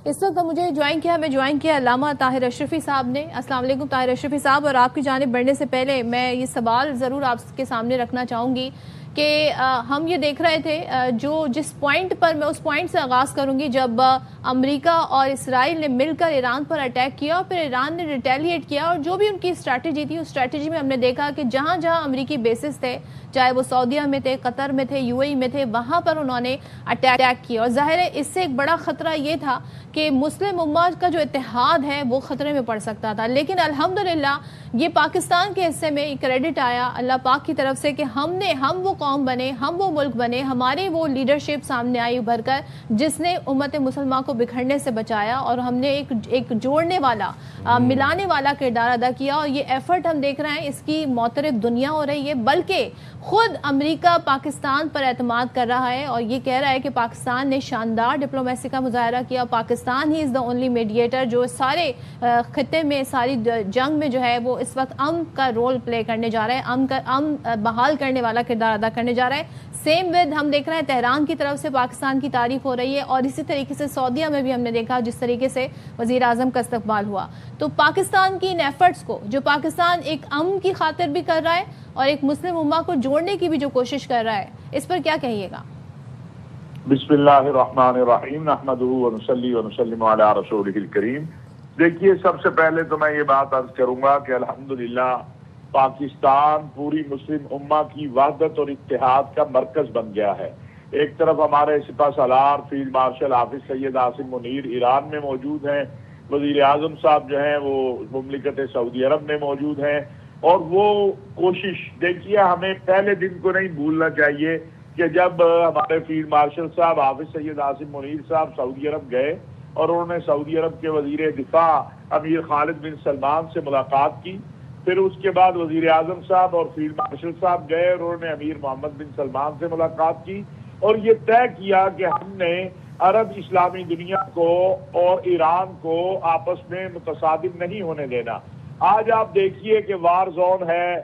اس وقت مجھے جوائن کیا علامہ طاہر اشرفی صاحب نے۔ السلام علیکم طاہر اشرفی صاحب، اور آپ کی جانب بڑھنے سے پہلے میں یہ سوال ضرور آپ کے سامنے رکھنا چاہوں گی کہ ہم یہ دیکھ رہے تھے جس پوائنٹ پر میں اس پوائنٹ سے آغاز کروں گی جب امریکہ اور اسرائیل نے مل کر ایران پر اٹیک کیا اور پھر ایران نے ریٹیلیٹ کیا، اور جو بھی ان کی اسٹریٹجی تھی اس اسٹریٹجی میں ہم نے دیکھا کہ جہاں جہاں امریکی بیسز تھے، چاہے وہ سعودیہ میں تھے، قطر میں تھے، یو اے ای میں تھے، وہاں پر انہوں نے اٹیک کیا، اور ظاہر ہے اس سے ایک بڑا خطرہ یہ تھا کہ مسلم امت کا جو اتحاد ہے وہ خطرے میں پڑ سکتا تھا۔ لیکن الحمدللہ یہ پاکستان کے حصے میں کریڈٹ آیا اللہ پاک کی طرف سے کہ ہم وہ قوم بنے، ہم وہ ملک بنے، ہمارے وہ لیڈرشپ سامنے آئی ابھر کر جس نے امت مسلمہ کو بکھرنے سے بچایا، اور ہم نے ایک جوڑنے والا، ملانے والا کردار ادا کیا، اور یہ ایفرٹ ہم دیکھ رہے ہیں اس کی معترف دنیا ہو رہی ہے، بلکہ خود امریکہ پاکستان پر اعتماد کر رہا ہے اور یہ کہہ رہا ہے کہ پاکستان نے شاندار ڈپلومیسی کا مظاہرہ کیا، پاکستان ہی از دا اونلی میڈیٹر جو سارے خطے میں، ساری جنگ میں جو ہے وہ اس وقت امن کا رول پلے کرنے جا رہا ہے، امن بحال کرنے والا کردار ادا کرنے جا رہا ہے۔ سیم ود ہم دیکھ رہے ہیں تہران کی طرف سے پاکستان کی تعریف ہو رہی ہے، اور اسی طریقے سے سعودیہ میں بھی ہم نے دیکھا جس طریقے سے وزیر اعظم کا استقبال ہوا۔ تو پاکستان کی ان ایفرٹس کو جو پاکستان ایک امن کی خاطر بھی کر رہا ہے اور ایک مسلم امہ کو جوڑنے کی بھی جو کوشش کر رہا ہے، اس پر کیا کہیے گا؟ بسم اللہ الرحمن الرحیم، نحمدہ ونصلی ونسلم علی رسولہ الکریم۔ دیکھیے، سب سے پہلے تو میں یہ بات عرض کروں گا کہ الحمدللہ پاکستان پوری مسلم امہ کی وحدت اور اتحاد کا مرکز بن گیا ہے۔ ایک طرف ہمارے سپہ سالار فیلڈ مارشل حافظ سید عاصم منیر ایران میں موجود ہیں، وزیر اعظم صاحب جو ہیں وہ مملکت سعودی عرب میں موجود ہیں، اور وہ کوشش دیکھیے ہمیں پہلے دن کو نہیں بھولنا چاہیے کہ جب ہمارے فیلڈ مارشل صاحب حافظ سید عاصم منیر صاحب سعودی عرب گئے اور انہوں نے سعودی عرب کے وزیر دفاع امیر خالد بن سلمان سے ملاقات کی، پھر اس کے بعد وزیر اعظم صاحب اور فیلڈ مارشل صاحب گئے اور انہوں نے امیر محمد بن سلمان سے ملاقات کی اور یہ طے کیا کہ ہم نے عرب اسلامی دنیا کو اور ایران کو آپس میں متصادم نہیں ہونے دینا۔ آج آپ دیکھیے کہ وار زون ہے،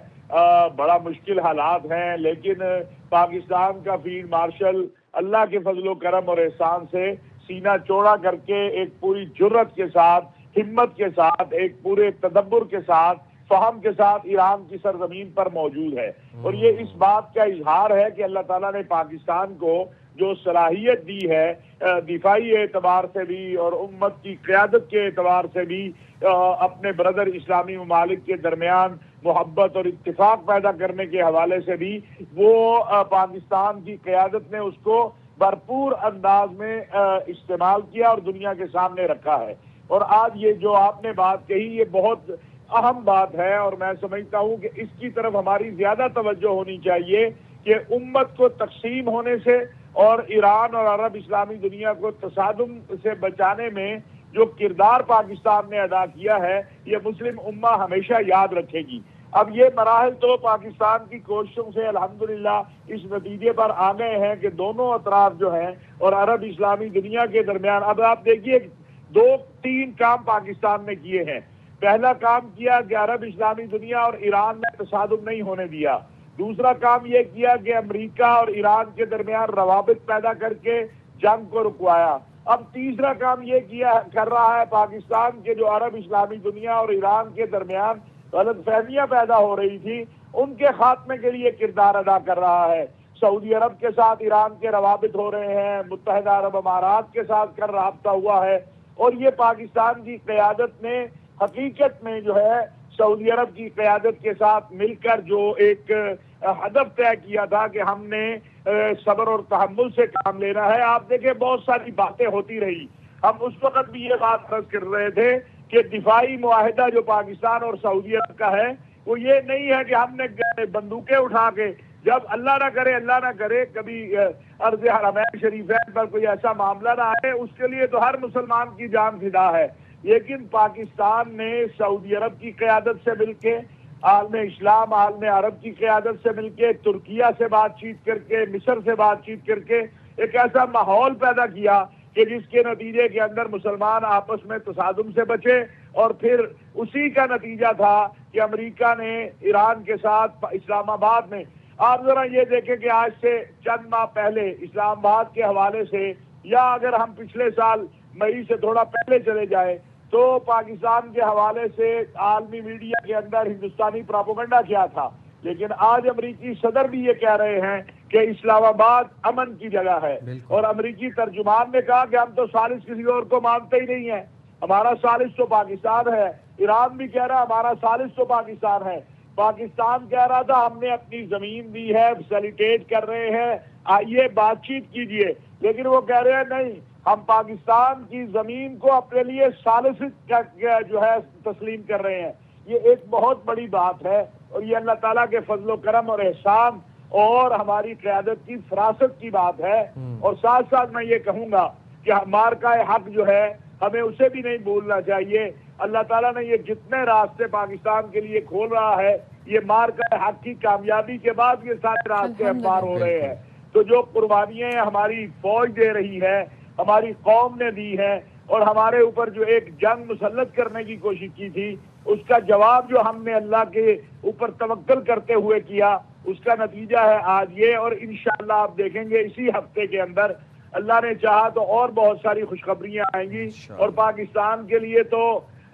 بڑا مشکل حالات ہیں، لیکن پاکستان کا فیلڈ مارشل اللہ کے فضل و کرم اور احسان سے سینہ چوڑا کر کے ایک پوری جرت کے ساتھ، ہمت کے ساتھ، ایک پورے تدبر کے ساتھ، فہم کے ساتھ ایران کی سرزمین پر موجود ہے، اور یہ اس بات کا اظہار ہے کہ اللہ تعالیٰ نے پاکستان کو جو صلاحیت دی ہے دفاعی اعتبار سے بھی اور امت کی قیادت کے اعتبار سے بھی، اپنے بردر اسلامی ممالک کے درمیان محبت اور اتفاق پیدا کرنے کے حوالے سے بھی، وہ پاکستان کی قیادت نے اس کو بھرپور انداز میں استعمال کیا اور دنیا کے سامنے رکھا ہے۔ اور آج یہ جو آپ نے بات کہی یہ بہت اہم بات ہے، اور میں سمجھتا ہوں کہ اس کی طرف ہماری زیادہ توجہ ہونی چاہیے کہ امت کو تقسیم ہونے سے اور ایران اور عرب اسلامی دنیا کو تصادم سے بچانے میں جو کردار پاکستان نے ادا کیا ہے یہ مسلم امہ ہمیشہ یاد رکھے گی۔ اب یہ مراحل تو پاکستان کی کوششوں سے الحمدللہ اس نتیجے پر آ گئے ہیں کہ دونوں اطراف جو ہیں اور عرب اسلامی دنیا کے درمیان، اب آپ دیکھیے 2-3 کام پاکستان نے کیے ہیں۔ پہلا کام کیا کہ عرب اسلامی دنیا اور ایران میں تصادم نہیں ہونے دیا۔ دوسرا کام یہ کیا کہ امریکہ اور ایران کے درمیان روابط پیدا کر کے جنگ کو رکوایا۔ اب تیسرا کام یہ کر رہا ہے پاکستان کے جو عرب اسلامی دنیا اور ایران کے درمیان غلط فہمیاں پیدا ہو رہی تھی ان کے خاتمے کے لیے کردار ادا کر رہا ہے۔ سعودی عرب کے ساتھ ایران کے روابط ہو رہے ہیں، متحدہ عرب امارات کے ساتھ کر رابطہ ہوا ہے، اور یہ پاکستان کی قیادت نے حقیقت میں جو ہے سعودی عرب کی قیادت کے ساتھ مل کر جو ایک ہدف طے کیا تھا کہ ہم نے صبر اور تحمل سے کام لینا ہے۔ آپ دیکھیں بہت ساری باتیں ہوتی رہی، ہم اس وقت بھی یہ بات عرض کر رہے تھے کہ دفاعی معاہدہ جو پاکستان اور سعودی عرب کا ہے وہ یہ نہیں ہے کہ ہم نے بندوقیں اٹھا کے، جب اللہ نہ کرے کبھی عرض حرمین شریفین پر کوئی ایسا معاملہ نہ آئے، اس کے لیے تو ہر مسلمان کی جان فدا ہے، لیکن پاکستان نے سعودی عرب کی قیادت سے مل کے، عالم اسلام عالم عرب کی قیادت سے مل کے، ترکیہ سے بات چیت کر کے، مصر سے بات چیت کر کے ایک ایسا ماحول پیدا کیا کہ جس کے نتیجے کے اندر مسلمان آپس میں تصادم سے بچے، اور پھر اسی کا نتیجہ تھا کہ امریکہ نے ایران کے ساتھ اسلام آباد میں، آپ ذرا یہ دیکھیں کہ آج سے چند ماہ پہلے اسلام آباد کے حوالے سے، یا اگر ہم پچھلے سال मई से थोड़ा पहले चले जाए तो पाकिस्तान के हवाले से आलमी मीडिया के अंदर हिंदुस्तानी प्रोपेगेंडा क्या था, लेकिन आज अमरीकी सदर भी ये कह रहे हैं कि इस्लामाबाद अमन की जगह है। और अमरीकी तर्जुमान ने कहा कि हम तो सालिस किसी और को मानते ही नहीं है, हमारा सालिस तो पाकिस्तान है। ईरान भी कह रहा है हमारा सालिस तो पाकिस्तान है। पाकिस्तान कह रहा था हमने अपनी जमीन दी है, फैसिलिटेट कर रहे हैं, आइए बातचीत कीजिए, लेकिन वो कह रहे हैं नहीं, हम पाकिस्तान की जमीन को अपने लिए सालिस जो है तस्लीम कर रहे हैं। ये एक बहुत बड़ी बात है और ये अल्लाह ताला के फजलो करम और एहसान और हमारी क़यादत की फरासत की बात है। और साथ साथ मैं ये कहूँगा कि मार्का हक जो है हमें उसे भी नहीं भूलना चाहिए। अल्लाह ताला ने ये जितने रास्ते पाकिस्तान के लिए खोल रहा है, ये मार्का हक की कामयाबी के बाद ये सारे रास्ते पार हो रहे हैं। तो जो कुर्बानियाँ हमारी फौज दे रही है, हमारी कौम ने दी है, और हमारे ऊपर जो एक जंग मुसल्लत करने की कोशिश की थी, उसका जवाब जो हमने अल्लाह के ऊपर तवक्कल करते हुए किया, उसका नतीजा है आज ये। और इंशाअल्लाह आप देखेंगे इसी हफ्ते के अंदर अल्लाह ने चाहा तो और बहुत सारी खुशखबरियां आएंगी। और पाकिस्तान के लिए तो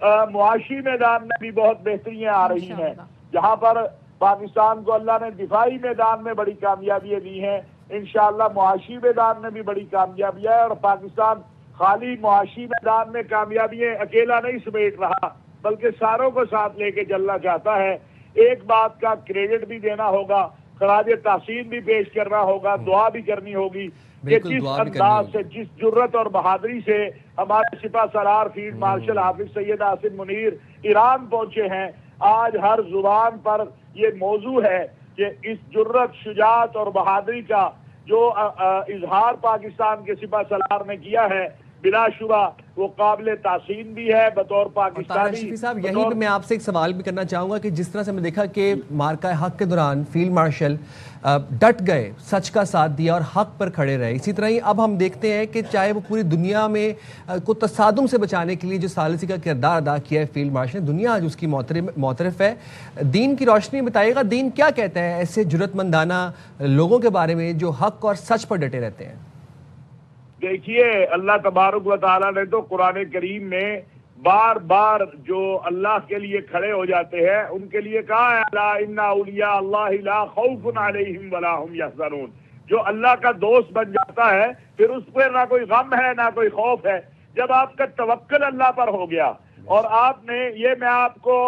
मुआशी मैदान में भी बहुत बेहतरियां आ रही हैं, जहां पर पाकिस्तान को अल्लाह ने दिफाई मैदान में बड़ी कामयाबियां दी हैं, इंशाअल्लाह मुआशी मैदान में भी बड़ी कामयाबियां है। और पाकिस्तान खाली मुआशी मैदान में कामयाबियां अकेला नहीं समेट रहा, बल्कि सारों को साथ लेके चलना चाहता है। एक बात का क्रेडिट भी देना होगा, खराज तहसीन भी पेश करना होगा, दुआ भी करनी होगी कि जिस अंदाज से, जिस जुर्रत और बहादुरी से हमारे सिपा सलार फील्ड मार्शल हाफिज सैयद आसिम मुनीर ईरान पहुंचे हैं, आज हर जुबान पर ये मौजू है कि इस जुर्रत, शुजात और बहादुरी का जो इजहार पाकिस्तान के सिपा सलार ने किया है, बिलाशुबा वो काबिल तासीन भी है बतौर पाकिस्तानी। शफी साहब, यहीं पे मैं आपसे एक सवाल भी करना चाहूँगा कि जिस तरह से मैं देखा कि मार्का हक के दौरान फील्ड मार्शल डट गए, सच का साथ दिया और हक पर खड़े रहे, इसी तरह ही अब हम देखते हैं कि चाहे वो पूरी दुनिया में को तसादुम से बचाने के लिए जो सालिसी का किरदार अदा किया है फील्ड मार्शल ने, दुनिया आज उसकी मोतरफ है। दीन की रोशनी में बताइएगा, दीन क्या कहता है ऐसे जुर्रतमंदाना लोगों के बारे में जो हक और सच पर डटे रहते हैं? देखिए, अल्लाह तबारक व तआला ने तो कुरान करीम में बार बार जो अल्लाह के लिए खड़े हो जाते हैं उनके लिए कहा है, अला इन्ना औलिया अल्लाहि ला खौफुन अलैहिम वला हुम यहज़नून। जो अल्लाह का दोस्त बन जाता है फिर उस पर ना कोई गम है ना कोई खौफ है, जब आपका तवक्कुल अल्लाह पर हो गया। और आपने ये, मैं आपको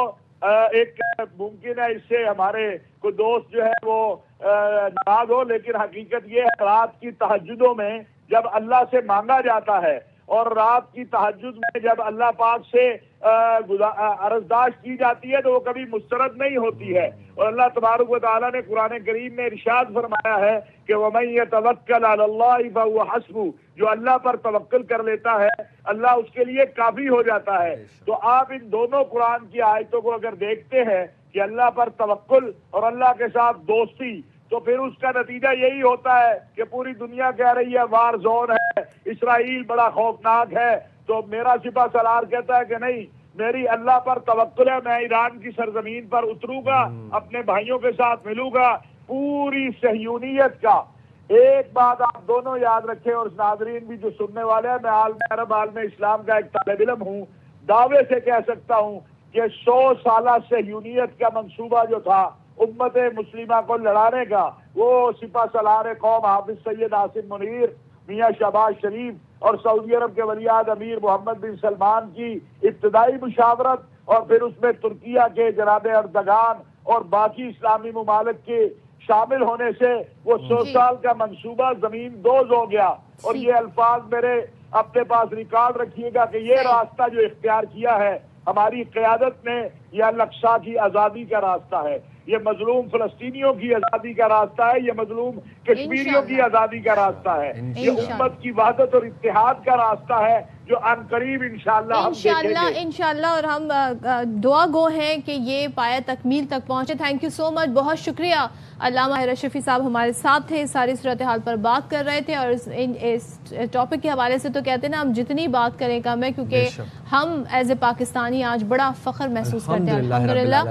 एक मुमकिन है इससे हमारे कोई दोस्त जो है वो नाराज हो, लेकिन हकीकत ये है, रात की तहज्जुदों में जब अल्लाह से मांगा जाता है और रात की तहज्जुद में जब अल्लाह पाक से अरजदाश की जाती है तो वो कभी मुस्तरद नहीं होती है। और अल्लाह तबारक व तआला ने कुरान करीम में इरशाद फरमाया है कि वमन यतवक्कल अलल्लाहि फहुव हस्बुह, जो अल्लाह पर तवक्कुल कर लेता है अल्लाह उसके लिए काफी हो जाता है। तो आप इन दोनों कुरान की आयतों को अगर देखते हैं कि अल्लाह पर तवक्कुल और अल्लाह के साथ दोस्ती, तो फिर उसका नतीजा यही होता है कि पूरी दुनिया कह रही है वार जोन है, इसराइल बड़ा खौफनाक है, तो मेरा सिपा सलार कहता है कि नहीं, मेरी अल्लाह पर तवक्कुल है, मैं ईरान की सरजमीन पर उतरूंगा, अपने भाइयों के साथ मिलूंगा। पूरी सहयूनियत का एक बात आप दोनों याद रखें और नाज़रीन भी जो सुनने वाले हैं, मैं आलम अरब आलम इस्लाम का एक तालिब इल्म हूँ, दावे से कह सकता हूँ कि 100 साल सहयूनियत का मंसूबा जो था उम्मत मुस्लिमा को लड़ाने का, वो सिपा सलार कौम हाफिज सैयद आसिम मुनीर, मियाँ शहबाज शरीफ और सऊदी अरब के वलियाद अमीर मोहम्मद बिन सलमान की इब्तदाई मुशावरत और फिर उसमें तुर्किया के जनाब अर्दगान और बाकी इस्लामी ममालिक के शामिल होने से वो 100 साल का मंसूबा जमीन दोज हो गया। और ये अल्फाज मेरे अपने पास रिकॉर्ड रखिएगा कि ये रास्ता जो इख्तियार किया है हमारी क़यादत ने, यह अल-अक़सा की आज़ादी का रास्ता है, ये मजलूम फलस्तीनियों की आज़ादी का रास्ता है, ये मजलूम कश्मीरियों की आज़ादी का रास्ता है, ये उम्मत की वहदत और इत्तेहाद का रास्ता है जो अनकरीब इंशाअल्लाह इंशाअल्लाह और हम दुआ गो हैं कि ये पाया तकमील तक पहुंचे। थैंक यू सो मच, बहुत शुक्रिया। अल्लामा रशफी साहब हमारे साथ थे, सारी सूरत हाल पर बात कर रहे थे और इस टॉपिक के हवाले से तो कहते हैं ना, हम जितनी बात करें कम है, क्योंकि हम एज ए पाकिस्तानी आज बड़ा फख्र महसूस करते हैं अल्हम्दुलिल्लाह।